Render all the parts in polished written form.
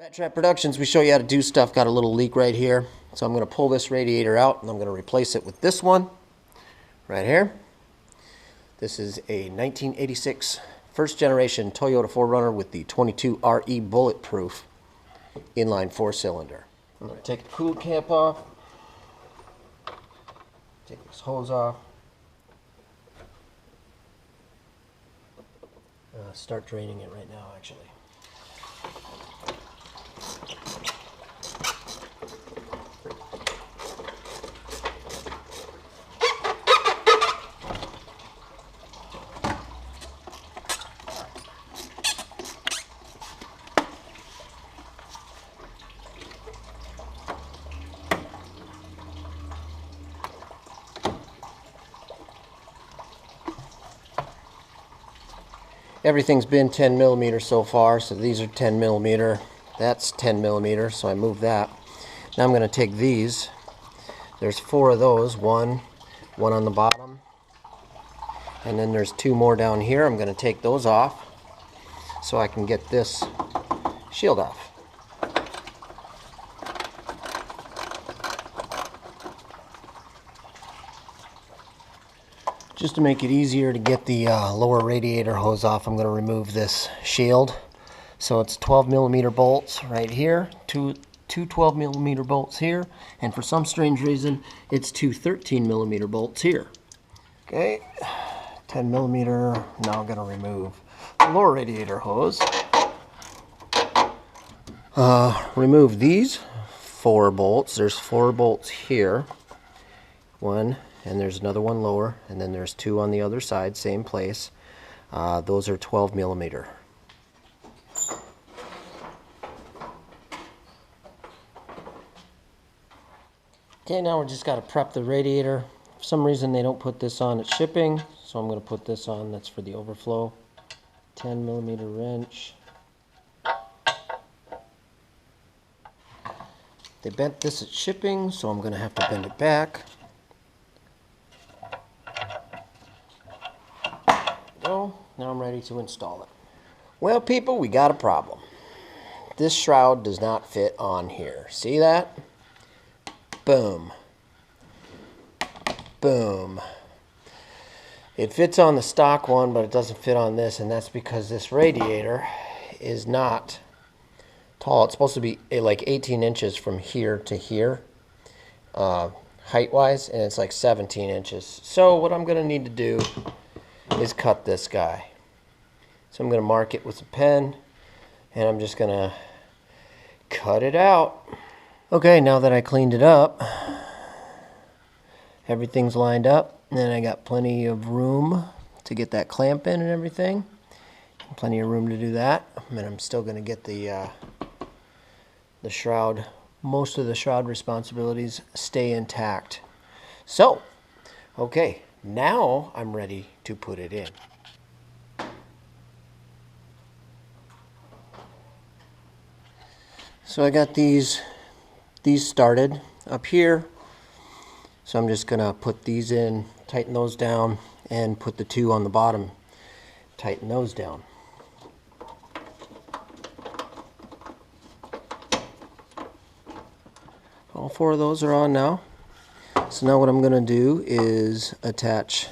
Rattrap Productions, we show you how to do stuff. Got a little leak right here. So I'm going to pull this radiator out and I'm going to replace it with this one right here. This is a 1986 first generation Toyota 4Runner with the 22RE bulletproof inline 4-cylinder. I'm going to take the coolant cap off. Take this hose off. Start draining it right now, actually. Everything's been 10 millimeters so far, so these are 10 millimeter. That's 10 millimeter, so I moved that. Now I'm going to take these. There's 4 of those, one on the bottom, and then there's 2 more down here. I'm going to take those off so I can get this shield off. Just to make it easier to get the lower radiator hose off, I'm going to remove this shield. So it's 12 millimeter bolts right here, two 12 millimeter bolts here, and for some strange reason, it's 2 13 millimeter bolts here. Okay, 10 millimeter. Now I'm going to remove the lower radiator hose. Remove these 4 bolts. There's 4 bolts here. One. And there's another one lower, and then there's 2 on the other side, same place. Those are 12 millimeter. Okay, now we just got to prep the radiator. For some reason they don't put this on at shipping, so I'm going to put this on. That's for the overflow. 10 millimeter wrench. They bent this at shipping, so I'm going to have to bend it back. Now I'm ready to install it. Well, people, we got a problem. This shroud does not fit on here. See that? Boom. Boom. It fits on the stock one, but it doesn't fit on this, and that's because this radiator is not tall. It's supposed to be like 18 inches from here to here, height-wise, and it's like 17 inches. So what I'm going to need to do is cut this guy. So I'm going to mark it with a pen, and I'm just going to cut it out. Okay, now that I cleaned it up, everything's lined up, and I got plenty of room to get that clamp in and everything. Plenty of room to do that. And I'm still going to get the shroud. Most of the shroud responsibilities stay intact. So, okay, now I'm ready to put it in. So I got these started up here. So I'm just gonna put these in, tighten those down, and put the 2 on the bottom, tighten those down. All 4 of those are on now. So now what I'm going to do is attach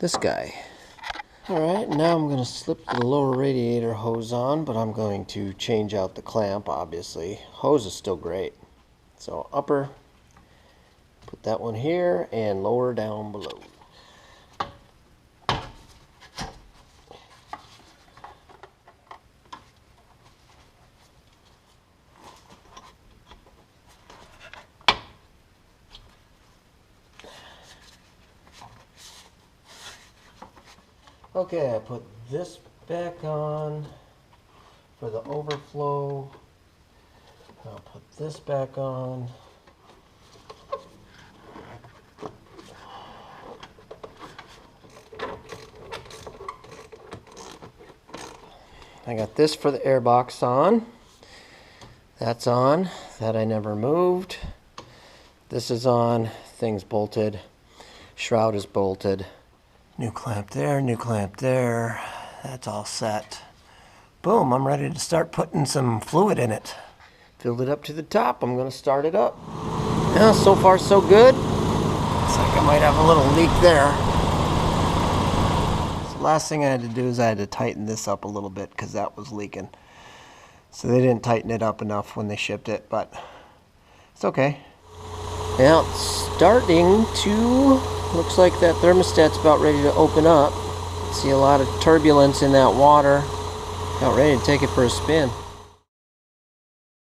this guy. Alright, now I'm going to slip the lower radiator hose on, but I'm going to change out the clamp, obviously. Hose is still great. So upper, put that one here, and lower down below. Okay, I put this back on for the overflow. I'll put this back on. I got this for the air box on. That's on. That I never moved. This is on. Thing's bolted. Shroud is bolted. New clamp there, new clamp there. That's all set. Boom, I'm ready to start putting some fluid in it. Filled it up to the top. I'm going to start it up. Yeah, so far so good. Looks like I might have a little leak there. So last thing I had to do is I had to tighten this up a little bit because that was leaking. So they didn't tighten it up enough when they shipped it, but it's okay. Now it's starting to, looks like that thermostat's about ready to open up. See a lot of turbulence in that water. About ready to take it for a spin.